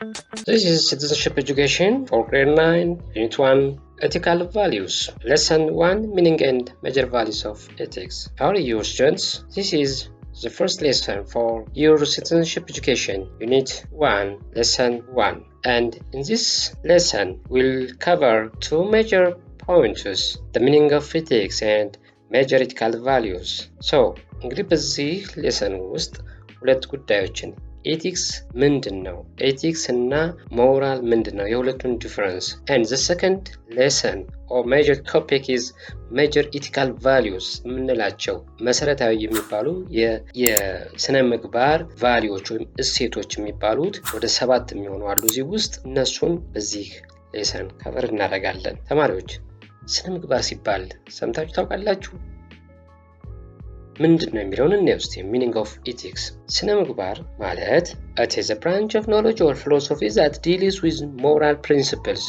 This is Citizenship Education for Grade 9, Unit 1, Ethical Values. Lesson 1, Meaning and Major Values of Ethics. How are you, students? This is the first lesson for your Citizenship Education, Unit 1, Lesson 1. And in this lesson, we'll cover two major points, the meaning of ethics and major ethical values. So, እንግዲህ በዚህ ሌሰን ውስጥ ሁለት ጉዳዮችን ኤቲክስ ምንድን ነው? ኤቲክስ እና ሞራል ምንድን ነው? የሁለቱን ዲፈረንስ and the second lesson or major topic is major ethical values የምንላቸው መሰረታዊ የሚባሉ የስነ ምግባር ቫሊዎች ወይም እሴቶች የሚባሉት ወደ 7 የሚሆኑ አሉ እዚህ ውስጥ እነሱን በዚህ ሌሰን ከቨር እናደርጋለን። ተማሪዎች ስነ ምግባር ሲባል ሰምታችሁ ታውቃላችሁ? ምንድን ነው የሚለውን እንየው እስቲ። meaning of ethics ስነ ምግባር ማለት it is a branch of knowledge or philosophy that deals with moral principles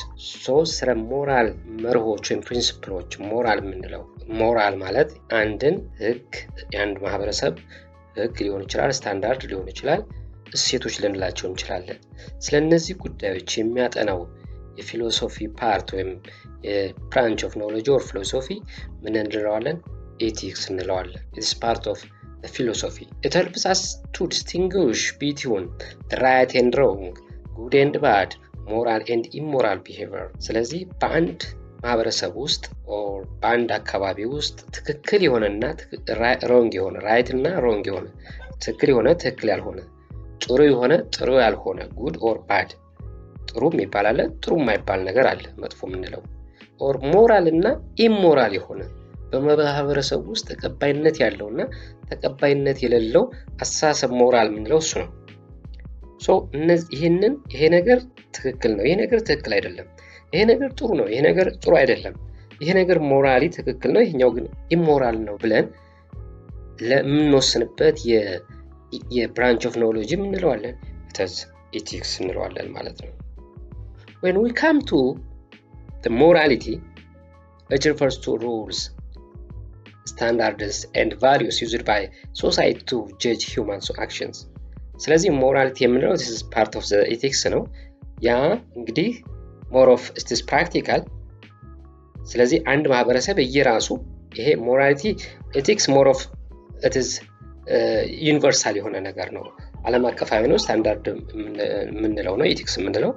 ስለ ሞራል መርሆች ወይም ፕሪንሲፕሎች ሞራል የምንለው ሞራል ማለት አንድን ህግ የአንድ ማህበረሰብ ህግ ሊሆን ይችላል ስታንዳርድ ሊሆን ይችላል እሴቶች ልንላቸው እንችላለን ስለነዚህ ጉዳዮች የሚያጠናው የፊሎሶፊ ፓርት ወይም branch of knowledge or philosophy ምን እንለዋለን ethics እንለዋለን it is part of the philosophy it helps us to distinguish between the right and wrong good and bad moral and immoral behavior ስለዚህ በአንድ ማህበረሰብ ውስጥ or በአንድ አካባቢ ውስጥ ትክክል የሆነና wrong የሆነ right እና wrong የሆነ ትክክል የሆነ ትክክል ያልሆነ ጥሩ የሆነ ጥሩ ያልሆነ good or bad ጥሩ የሚባል አለ ጥሩ የማይባል ነገር አለ መጥፎ የምንለው or moral እና immoral የሆነ በማህበረሰብ ውስጥ ተቀባይነት ያለውና ተቀባይነት የሌለው አስተሳሰብ ሞራል ምንለው እሱ ነው ይሄ ነገር ትክክል ነው ይሄ ነገር ትክክል አይደለም ይሄ ነገር ጥሩ ነው ይሄ ነገር ጥሩ አይደለም ይሄ ነገር ሞራሊ ትክክል ነው ይሄኛው ግን ኢሞራል ነው ብለን ለምንወስንበት የብራንች ኦፍ ኖሌጅ ምንለዋለን ethics እንለዋለን ማለት ነው when we come to the morality it refers to rules standards and values used by society to judge human actions ስለዚህ ሞራሊቲ የምንለው this is part of the ethics ነው ያ እንግዲህ more of it is practical ስለዚህ አንድ ማህበረሰብ የራሱ ይሄ ሞራሊቲ ethics more of it is universal የሆነ ነገር ነው ዓለም አቀፋዊ ነው ስታንዳርድ የምንለው ነው ethics የምንለው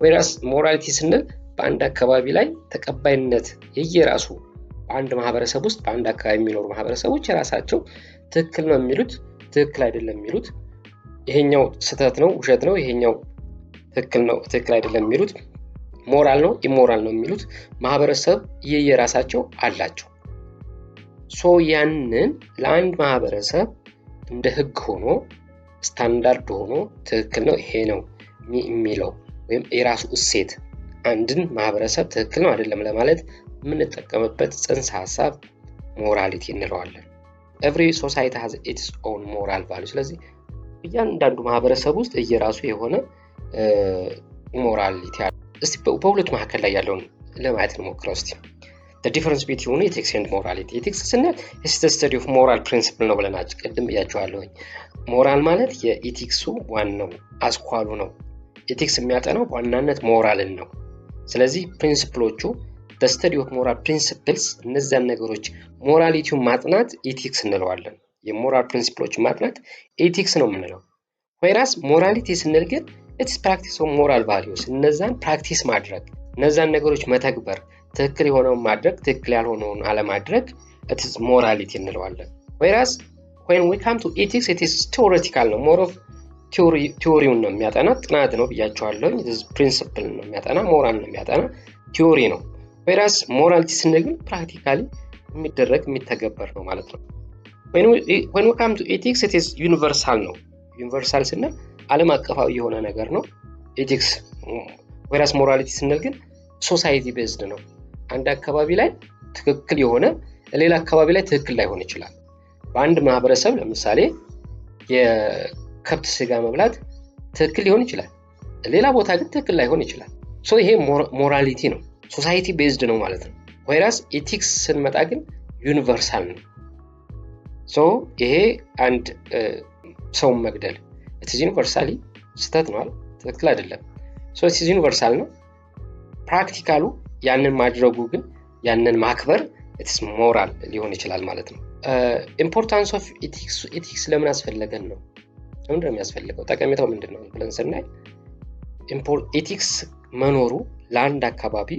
whereas morality ስንል በአንድ አካባቢ ላይ ተቀባይነት የየራሱ በአንድ ማህበረሰብ ውስጥ በአንድ አካባቢ የሚኖሩ ማህበረሰቦች የራሳቸው ትክክል ነው የሚሉት ትክክል አይደለም የሚሉት ይሄኛው ስህተት ነው ውሸት ነው ይሄኛው ትክክል ነው ትክክል አይደለም የሚሉት ሞራል ነው ኢሞራል ነው የሚሉት ማህበረሰብ የየራሳቸው አላቸው ያንን ለአንድ ማህበረሰብ እንደ ህግ ሆኖ ስታንዳርድ ሆኖ ትክክል ነው ይሄ ነው የሚለው ወይም የራሱ እሴት አንድን ማህበረሰብ ትክክል ነው አይደለም ለማለት የምንጠቀምበት ጽንሰ ሐሳብ ሞራሊቲ እንለዋለን every society has its own moral value ስለዚህ እያንዳንዱ ማህበረሰብ ውስጥ የራሱ የሆነ ሞራሊቲ አለ እስቲ በሁለቱ መካከል ላይ ያለውን ለማየት እንሞክረው እስቲ the difference between ethics and morality ethics ስንል is the study of moral principle ነው ብለናል ቅድም ብያችኋለሁ ሞራል ማለት የኢቲክሱ ዋናው አስኳሉ ነው ethics የሚያጠናው ዋናነት ሞራልን ነው ስለዚህ ፕሪንሲፕሎቹ the study of moral principles እነዛን ነገሮች ሞራሊቲውን ማጥናት ethics እንለዋለን የሞራል ፕሪንሲፕሎች ማጥናት ethics ነው የምንለው whereas morality ስንል ግን it's practice of moral values እነዛን ፕራክቲስ ማድረግ እነዛን ነገሮች መተግበር ትክክል የሆነውን ማድረግ ትክክል ያልሆነውን አለማድረግ it is morality እንለዋለን whereas when we come to ethics it is theoretical ነው more of ቲዮሪውን ነው የሚያጠና ጥናት ነው ብያችኋለሁ it is principle ነው የሚያጠና ሞራል ነው የሚያጠና ቲዮሪ ነው whereas morality ስንል ግን practically የሚተገበር ነው ማለት ነው when we come to ethics it is universal ነው universal ስንል ዓለም አቀፋዊ የሆነ ነገር ነው ethics whereas morality ስንል ግን society based ነው አንድ አካባቢ ላይ ትክክል የሆነ ሌላ አካባቢ ላይ ትክክል ላይሆን ይችላል በአንድ ማህበረሰብ ለምሳሌ የከብት ስጋ መብላት ትክክል ሊሆን ይችላል ሌላ ቦታ ግን ትክክል ላይሆን ይችላል ይሄ ሞራሊቲ ነው ሶሳይቲ ቤዝድ ነው ማለት ነው whereas ethics ስንመጣ ግን ዩኒቨርሳል ነው ይሄ አንድ ሰው መግደል it is universally ስህተት ነው ትክክል አይደለም ሶ ኢትስ ዩኒቨርሳል ነው። ፕራክቲካሉ ያንን ማድረጉ ግን ያንን ማክበር ኢትስ ሞራል ሊሆን ይችላል ማለት ነው። ኢምፖርታንስ ኦፍ ኢቲክስ ለምን አስፈለገን ነው? ምንድነው የሚያስፈልገው? ጠቀሜታው ምንድነው ብለን ስናይ ኢቲክስ መኖሩ ለአንድ አካባቢ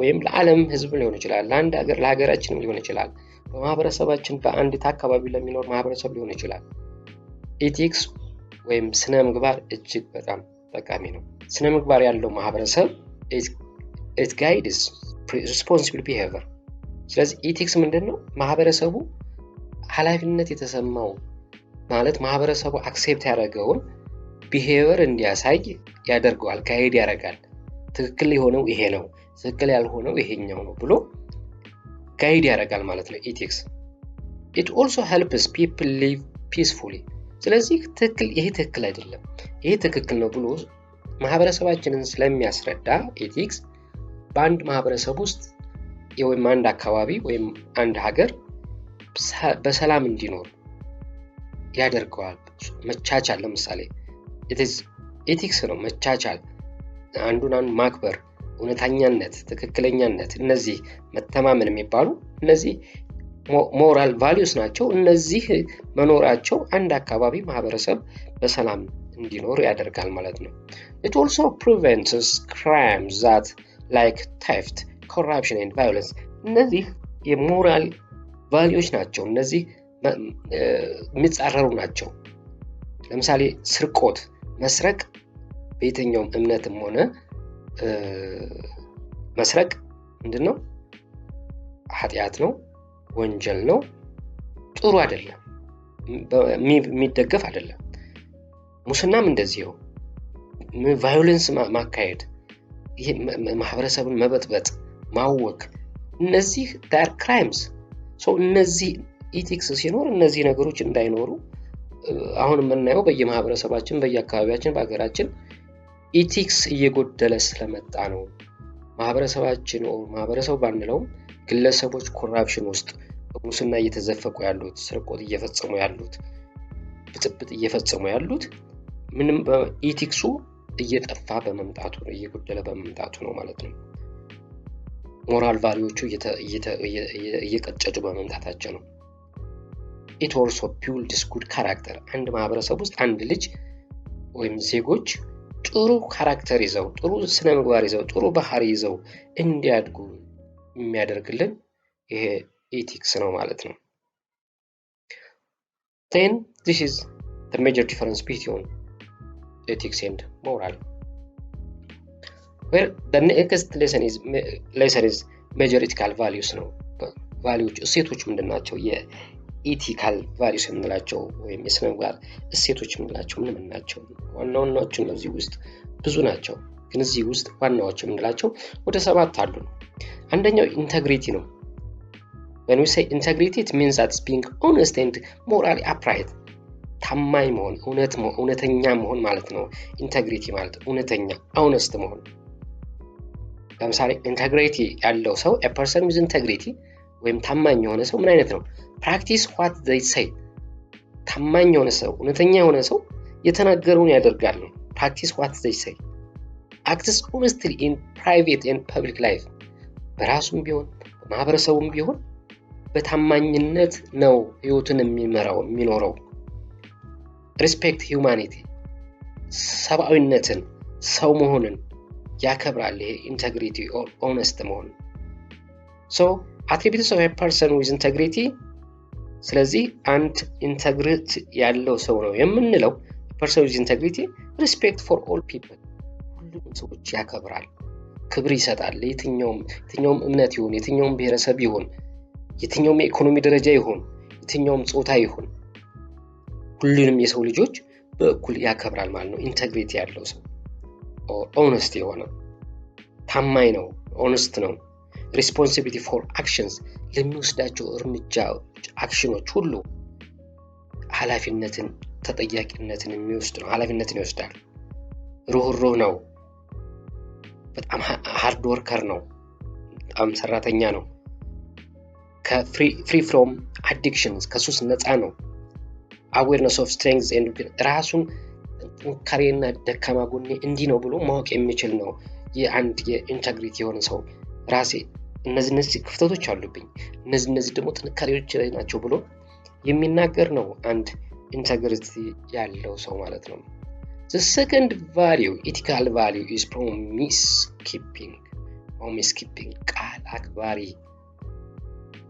ወይም ለዓለም ህዝብ ሊሆን ይችላል፣ ለአንድ ሀገር ለሀገራችንም ሊሆን ይችላል፣ በማህበረሰባችን በአንዲት አካባቢ ለሚኖር ማህበረሰብ ሊሆን ይችላል። ኢቲክስ ወይም ስነ ምግባር እጅግ በጣም ጠቃሚ ነው። ስነ ምግባር ያለው ማህበረሰብ it guides responsible behavior። ስለዚህ ኢቲክስ ምንድነው? ማህበረሰቡ ኃላፊነት የተሰማው ማለት ማህበረሰቡ አክሴፕት ያደረገውን ቢሄቪየር እንዲያሳይ ያደርገዋል፣ ጋይድ ያደርጋል። ትክክል የሆነው ይሄ ነው፣ ትክክል ያልሆነው ይሄኛው ነው ብሎ ጋይድ ያደርጋል ማለት ነው ኢቲክስ። it also helps people live peacefully። ስለዚህ ይሄ ትክክል አይደለም፣ ይሄ ትክክል ነው ብሎ ማህበረሰባችንን ስለሚያስረዳ ኢቲክስ በአንድ ማህበረሰብ ውስጥ ወይም አንድ አካባቢ ወይም አንድ ሀገር በሰላም እንዲኖር ያደርገዋል። መቻቻል ለምሳሌ ኢቲክስ ነው መቻቻል፣ አንዱን ማክበር፣ እውነተኛነት፣ ትክክለኛነት፣ እነዚህ መተማመን የሚባሉ እነዚህ ሞራል ቫልዩስ ናቸው። እነዚህ መኖራቸው አንድ አካባቢ ማህበረሰብ በሰላም እንዲኖር ያደርጋል ማለት ነው። it also prevents crimes that like theft, corruption and violence። እነዚህ የሞራል ቫልዩስ ናቸው። እነዚህ የሚጻረሩ ናቸው። ለምሳሌ ስርቆት፣ መስረቅ በየትኛውም እምነትም ሆነ መስረቅ ምንድነው? ኃጢአት ነው፣ ወንጀል ነው፣ ጥሩ አይደለም፣ የሚደገፍ አይደለም። ሙስናም እንደዚሁ ቫዮለንስ ማካሄድ፣ ይሄ ማህበረሰብን መበጥበጥ፣ ማወክ፣ እነዚህ ዳር ክራይምስ። ሶ እነዚህ ኢቲክስ ሲኖር እነዚህ ነገሮች እንዳይኖሩ አሁን የምናየው በየማህበረሰባችን በየአካባቢያችን በአገራችን ኢቲክስ እየጎደለ ስለመጣ ነው። ማህበረሰቡ ባንለውም ግለሰቦች ኮራፕሽን ውስጥ በሙስና እየተዘፈቁ ያሉት፣ ስርቆት እየፈጸሙ ያሉት፣ ብጥብጥ እየፈጸሙ ያሉት ምንም በኢቲክሱ እየጠፋ በመምጣቱ ነው፣ እየጎደለ በመምጣቱ ነው ማለት ነው። ሞራል ቫልዩዎቹ እየቀጨጩ በመምጣታቸው ነው። it also builds good character። አንድ ማህበረሰብ ውስጥ አንድ ልጅ ወይም ዜጎች ጥሩ ካራክተር ይዘው፣ ጥሩ ስነ ምግባር ይዘው፣ ጥሩ ባህሪ ይዘው እንዲያድጉ የሚያደርግልን ይሄ ኢቲክስ ነው ማለት ነው። then this is the major difference between ethics and moral. well the next lesson is major ethical values ነው። ቫልዩዎች እሴቶች ምንድናቸው? የኢቲካል ቫልዩስ የምንላቸው ወይም የስነ ምግባር እሴቶች የምንላቸው ምን ናቸው? ዋናዎቹ እነዚህ ውስጥ ብዙ ናቸው፣ ግን እዚህ ውስጥ ዋናዎቹ የምንላቸው ወደ 7 አሉ። አንደኛው ኢንተግሪቲ ነው። when we say integrity it means that being honest and morally upright። ታማኝ መሆን፣ እውነተኛ መሆን ማለት ነው። ኢንተግሪቲ ማለት እውነተኛ፣ honest መሆን። ለምሳሌ ኢንተግሪቲ ያለው ሰው a person with integrity ወይም ታማኝ የሆነ ሰው ምን አይነት ነው? practice what they say። ታማኝ የሆነ ሰው፣ እውነተኛ የሆነ ሰው የተናገረውን ያደርጋል ነው። practice what they say acts honestly in private and public life። በራሱም ቢሆን በማህበረሰቡም ቢሆን በታማኝነት ነው ህይወቱን የሚኖረው። respect humanity ሰብአዊነትን፣ ሰው መሆንን ያከብራል። ይሄ ኢንተግሪቲ or honest መሆን። so attributes of a person with integrity። ስለዚህ አንድ ኢንተግሪቲ ያለው ሰው ነው የምንለው person with integrity respect for all people። ሁሉም ሰዎች ያከብራል፣ ክብር ይሰጣል። የትኛውም እምነት ይሁን፣ የትኛውም ብሔረሰብ ይሁን፣ የትኛውም የኢኮኖሚ ደረጃ ይሁን፣ የትኛውም ጾታ ይሁን፣ ሁሉንም የሰው ልጆች በእኩል ያከብራል ማለት ነው። ኢንተግሪቲ ያለው ሰው ሆነስት የሆነ ታማኝ ነው፣ ሆነስት ነው። ሪስፖንሲቢሊቲ ፎር አክሽንስ ለሚወስዳቸው እርምጃዎች፣ አክሽኖች ሁሉ ኃላፊነትን፣ ተጠያቂነትን የሚወስድ ነው። ኃላፊነትን ይወስዳል። ሩህሩህ ነው። በጣም ሃርድ ወርከር ነው። በጣም ሰራተኛ ነው። ከፍሪ ፍሮም አዲክሽንስ ከሱስ ነፃ ነው። awareness of strengths and ራሱን ጥንካሬና ደካማ ጎኔ እንዲህ ነው ብሎ ማወቅ የሚችል ነው የአንድ የኢንተግሪቲ የሆነ ሰው። ራሴ እነዚህ ክፍተቶች አሉብኝ፣ እነዚህ ደግሞ ጥንካሬዎች ናቸው ብሎ የሚናገር ነው አንድ ኢንተግሪቲ ያለው ሰው ማለት ነው። The second value, ethical value, is promise keeping. Promise keeping, ቃል አክባሪ፣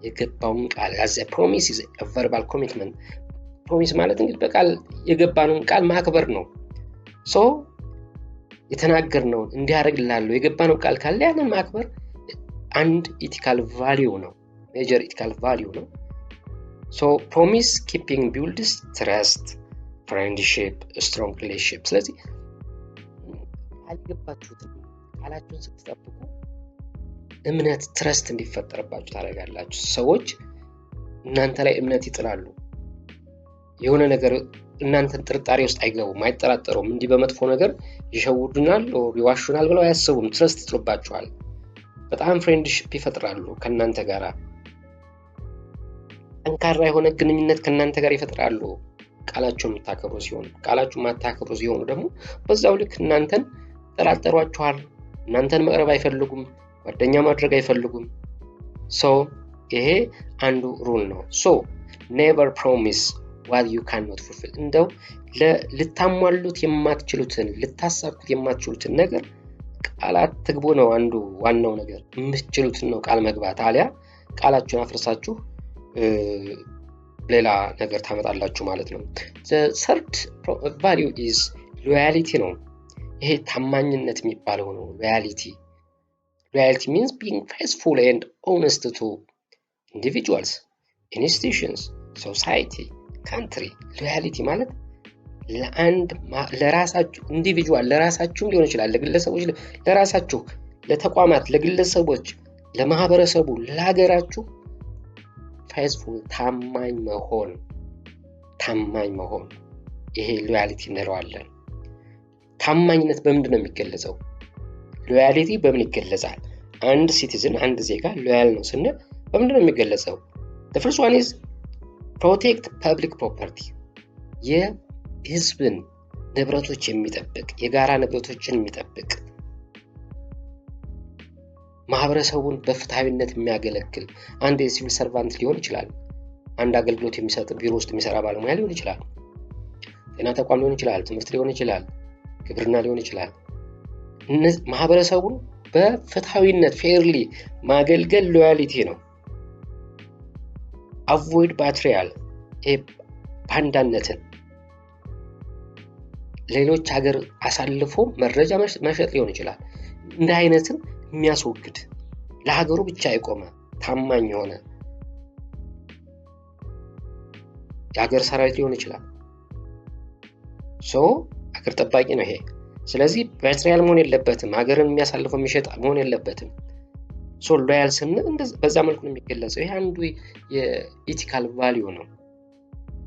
የገባውን ቃል። as a promise is a verbal commitment. ፕሮሚስ ማለት እንግዲህ በቃል የገባነውን ቃል ማክበር ነው። ሶ የተናገርነውን እንዲያደርግልሃለሁ የገባነው ቃል ካለ ያንን ማክበር አንድ ኢቲካል ቫልዩ ነው፣ ሜጀር ኢቲካል ቫልዩ ነው። ሶ ፕሮሚስ ኪፒንግ ቢልድስ ትረስት፣ ፍሬንድሺፕ፣ ስትሮንግ ሪሌሽንሺፕ። ስለዚህ አልገባችሁትም ቃላችሁን ስትጠብቁ እምነት፣ ትረስት እንዲፈጠርባችሁ ታደርጋላችሁ። ሰዎች እናንተ ላይ እምነት ይጥላሉ። የሆነ ነገር እናንተን ጥርጣሬ ውስጥ አይገቡም፣ አይጠራጠሩም። እንዲህ በመጥፎ ነገር ይሸውዱናል ይዋሹናል ብለው አያስቡም። ትረስት ይጥሉባችኋል። በጣም ፍሬንድሺፕ ይፈጥራሉ ከእናንተ ጋር። ጠንካራ የሆነ ግንኙነት ከእናንተ ጋር ይፈጥራሉ ቃላቸውን የምታከብሩ ሲሆኑ። ቃላችሁን ማታከብሩ ሲሆኑ ደግሞ በዛው ልክ እናንተን ይጠራጠሯችኋል። እናንተን መቅረብ አይፈልጉም፣ ጓደኛ ማድረግ አይፈልጉም። ሶ ይሄ አንዱ ሩል ነው። ሶ ኔቨር ፕሮሚስ what you cannot fulfill። እንደው ልታሟሉት የማትችሉትን ልታሳኩት የማትችሉትን ነገር ቃል አትግቡ ነው አንዱ ዋናው ነገር። የምትችሉትን ነው ቃል መግባት፣ አሊያ ቃላችሁን አፍርሳችሁ ሌላ ነገር ታመጣላችሁ ማለት ነው። the third value is loyalty ነው። ይሄ ታማኝነት የሚባለው ነው። loyalty means being faithful and honest to individuals, institutions, society, ካንትሪ። ሎያሊቲ ማለት ለአንድ ለራሳችሁ ኢንዲቪጁዋል ለራሳችሁም ሊሆን ይችላል፣ ለግለሰቦች፣ ለራሳችሁ፣ ለተቋማት፣ ለግለሰቦች፣ ለማህበረሰቡ፣ ለሀገራችሁ ፌዝፉል ታማኝ መሆን ይሄ ሎያሊቲ እንለዋለን። ታማኝነት በምንድን ነው የሚገለጸው? ሎያሊቲ በምን ይገለጻል? አንድ ሲቲዝን አንድ ዜጋ ሎያል ነው ስንል በምንድን ነው የሚገለጸው? the first one is protect public property፣ የህዝብን ንብረቶች የሚጠብቅ፣ የጋራ ንብረቶችን የሚጠብቅ፣ ማህበረሰቡን በፍትሃዊነት የሚያገለግል አንድ የሲቪል ሰርቫንት ሊሆን ይችላል። አንድ አገልግሎት የሚሰጥ ቢሮ ውስጥ የሚሰራ ባለሙያ ሊሆን ይችላል። ጤና ተቋም ሊሆን ይችላል፣ ትምህርት ሊሆን ይችላል፣ ግብርና ሊሆን ይችላል። ማህበረሰቡን በፍትሃዊነት ፌርሊ ማገልገል ሎያሊቲ ነው። አቮይድ ባትሪያል፣ ባንዳነትን፣ ሌሎች ሀገር አሳልፎ መረጃ መሸጥ ሊሆን ይችላል። እንደ አይነትን የሚያስወግድ ለሀገሩ ብቻ የቆመ ታማኝ የሆነ የሀገር ሰራዊት ሊሆን ይችላል። ሀገር ጠባቂ ነው ይሄ። ስለዚህ ባትሪያል መሆን የለበትም፣ ሀገርን የሚያሳልፈው የሚሸጥ መሆን የለበትም። ሎያል ስንል በዛ መልኩ ነው የሚገለጸው። ይሄ አንዱ የኢቲካል ቫልዩ ነው።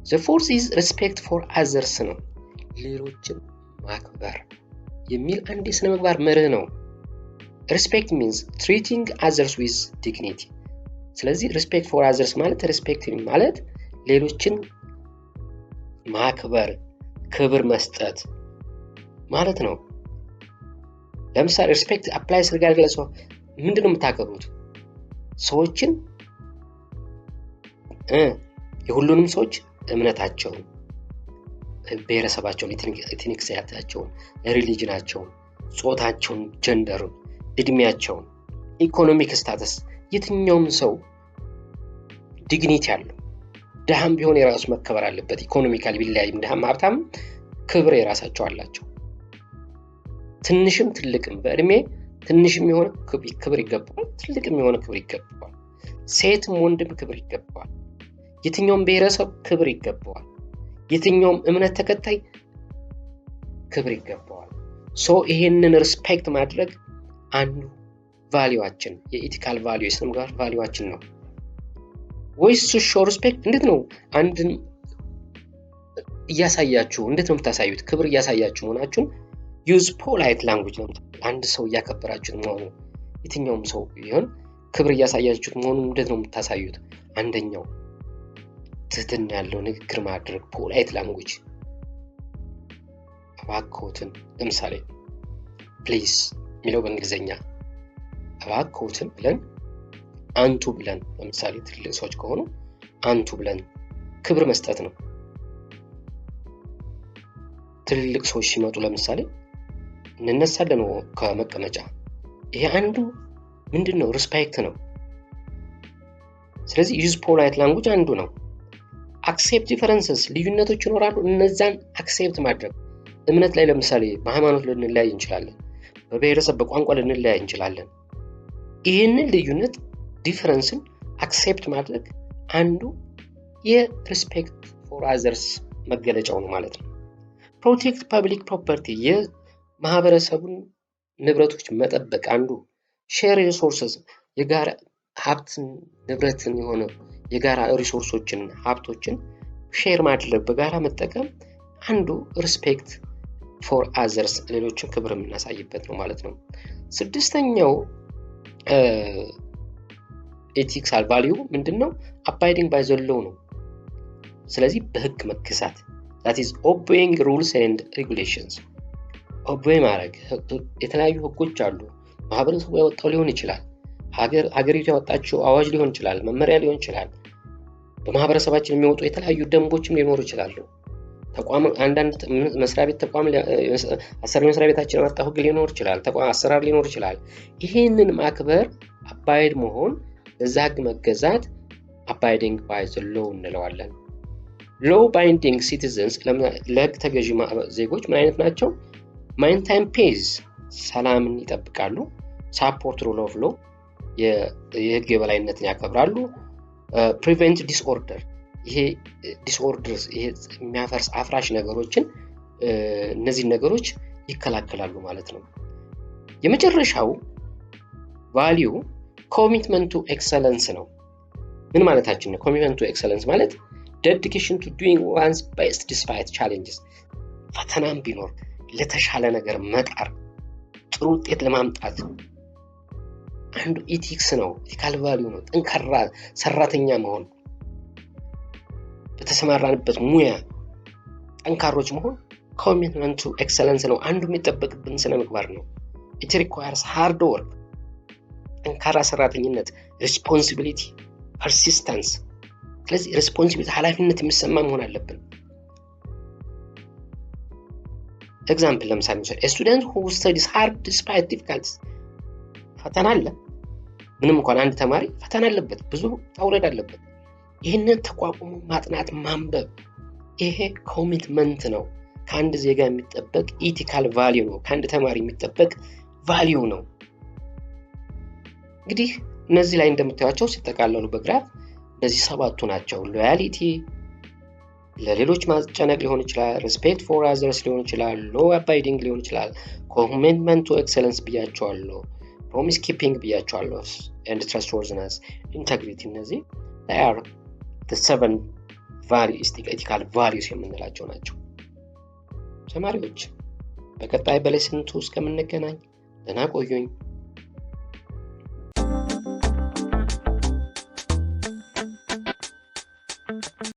the fourth is respect for others ነው። ሌሎችን ማክበር የሚል አንድ የስነ ምግባር መርህ ነው። respect means treating others with dignity። ስለዚህ respect for others ማለት ሌሎችን ማክበር፣ ክብር መስጠት ማለት ነው። ለምሳሌ respect applies regardless of ምንድነው የምታከብሩት? ሰዎችን የሁሉንም ሰዎች እምነታቸውን፣ ብሔረሰባቸውን፣ ኤትኒክሳቸውን፣ ሪሊጅናቸውን፣ ጾታቸውን፣ ጀንደሩን፣ እድሜያቸውን፣ ኢኮኖሚክ ስታተስ፣ የትኛውም ሰው ዲግኒቲ አለው። ድሃም ቢሆን የራሱ መከበር አለበት። ኢኮኖሚካሊ ቢለያይም ድሃም ሀብታም ክብር የራሳቸው አላቸው። ትንሽም ትልቅም በእድሜ ትንሽም የሆነ ክብር ይገባዋል፣ ትልቅም የሆነ ክብር ይገባዋል። ሴትም ወንድም ክብር ይገባዋል። የትኛውም ብሔረሰብ ክብር ይገባዋል። የትኛውም እምነት ተከታይ ክብር ይገባዋል። ይሄንን ሪስፔክት ማድረግ አንዱ ቫልዩዋችን፣ የኢቲካል ቫልዩ የስነ ምግባር ቫልዩዋችን ነው። ወይስ ሾው ሪስፔክት እንዴት ነው? አንድን እያሳያችሁ እንዴት ነው የምታሳዩት? ክብር እያሳያችሁ መሆናችሁን ዩዝ ፖላይት ላንጉጅ ነው። አንድ ሰው እያከበራችሁት መሆኑ፣ የትኛውም ሰው ቢሆን ክብር እያሳያችሁት መሆኑን እንዴት ነው የምታሳዩት? አንደኛው ትህትና ያለው ንግግር ማድረግ፣ ፖላይት ላንጉጅ። እባክዎትን ለምሳሌ ፕሊዝ የሚለው በእንግሊዘኛ እባክዎትን ብለን አንቱ ብለን ለምሳሌ ትልቅ ሰዎች ከሆኑ አንቱ ብለን ክብር መስጠት ነው። ትልቅ ሰዎች ሲመጡ ለምሳሌ እንነሳለን ከመቀመጫ። ይሄ አንዱ ምንድነው? ሪስፔክት ነው። ስለዚህ ዩዝ ፖላይት ላንጉጅ አንዱ ነው። አክሴፕት ዲፈረንስስ ልዩነቶች ይኖራሉ፣ እነዛን አክሴፕት ማድረግ። እምነት ላይ ለምሳሌ በሃይማኖት ልንለያይ እንችላለን፣ በብሔረሰብ በቋንቋ ልንለያይ እንችላለን። ይህንን ልዩነት ዲፈረንስን አክሴፕት ማድረግ አንዱ የሪስፔክት ፎር አዘርስ መገለጫው ነው ማለት ነው። ፕሮቴክት ፐብሊክ ፕሮፐርቲ የማህበረሰቡን ንብረቶች መጠበቅ አንዱ። ሼር ሪሶርስስ የጋራ ሀብትን ንብረትን የሆነ የጋራ ሪሶርሶችን ሀብቶችን ሼር ማድረግ በጋራ መጠቀም አንዱ ሪስፔክት ፎር አዘርስ ሌሎችን ክብር የምናሳይበት ነው ማለት ነው። ስድስተኛው ኤቲክሳል ቫልዩ ምንድነው? አባይዲንግ ባይ ዘ ሎው ነው። ስለዚህ በህግ መገዛት that is obeying rules and regulations obey ማድረግ። የተለያዩ ህጎች አሉ። ማህበረሰቡ ያወጣው ሊሆን ይችላል፣ ሀገሪቱ ያወጣችው አዋጅ ሊሆን ይችላል፣ መመሪያ ሊሆን ይችላል። በማህበረሰባችን የሚወጡ የተለያዩ ደንቦችም ሊኖሩ ይችላሉ። ተቋም አንዳንድ መስሪያ ቤት ተቋም አሰሪ መስሪያ ቤታችን ያወጣው ህግ ሊኖር ይችላል፣ ተቋም አሰራር ሊኖር ይችላል። ይሄንን ማክበር አባይድ መሆን ለዛ ህግ መገዛት abiding by the law እንለዋለን። law binding citizens ለህግ ተገዢ ዜጎች ምን አይነት ናቸው? maintain peace ሰላምን ይጠብቃሉ። support rule of law የህግ የበላይነትን ያከብራሉ። prevent disorder ይሄ ዲስኦርደርስ ይሄ የሚያፈርስ አፍራሽ ነገሮችን እነዚህ ነገሮች ይከላከላሉ ማለት ነው። የመጨረሻው ቫልዩ ኮሚትመንት ቱ ኤክሰለንስ ነው። ምን ማለታችን ነው? ኮሚትመንት ቱ ኤክሰለንስ ማለት dedication to doing one's best despite challenges ፈተናም ቢኖር ለተሻለ ነገር መጣር፣ ጥሩ ውጤት ለማምጣት አንዱ ኢቲክስ ነው። ኢቲካል ቫልዩ ነው። ጠንካራ ሰራተኛ መሆን፣ በተሰማራንበት ሙያ ጠንካሮች መሆን ኮሚትመንት ቱ ኤክሰለንስ ነው። አንዱ የሚጠበቅብን ስነ ምግባር ነው። it requires hard work ጠንካራ ሰራተኝነት፣ responsibility፣ persistence። ስለዚህ responsibility ኃላፊነት የሚሰማ መሆን አለብን። ኤግዛምፕል ለምሳሌ a student who studies hard despite difficulties ፈተና አለ። ምንም እንኳን አንድ ተማሪ ፈተና አለበት፣ ብዙ ተውረድ አለበት። ይህንን ተቋቁሞ ማጥናት ማንበብ ይሄ ኮሚትመንት ነው። ከአንድ ዜጋ የሚጠበቅ ኢቲካል ቫልዩ ነው። ከአንድ ተማሪ የሚጠበቅ ቫልዩ ነው። እንግዲህ እነዚህ ላይ እንደምታዩቸው ሲጠቃለሉ በግራፍ እነዚህ ሰባቱ ናቸው። ሎያሊቲ ለሌሎች ማስጨነቅ ሊሆን ይችላል፣ ሪስፔክት ፎር አዘርስ ሊሆን ይችላል፣ ሎ አባይዲንግ ሊሆን ይችላል፣ ኮሚትመንት ቱ ኤክሰለንስ ብያቸዋለሁ፣ ፕሮሚስ ኪፒንግ ብያቸዋለሁ፣ ኤንድ ትረስትወርዚነስ፣ ኢንተግሪቲ። እነዚህ they are the 7 values ethical values የምንላቸው ናቸው። ተማሪዎች በቀጣይ በሌሰን 2 እስከምንገናኝ ደህና ቆዩኝ።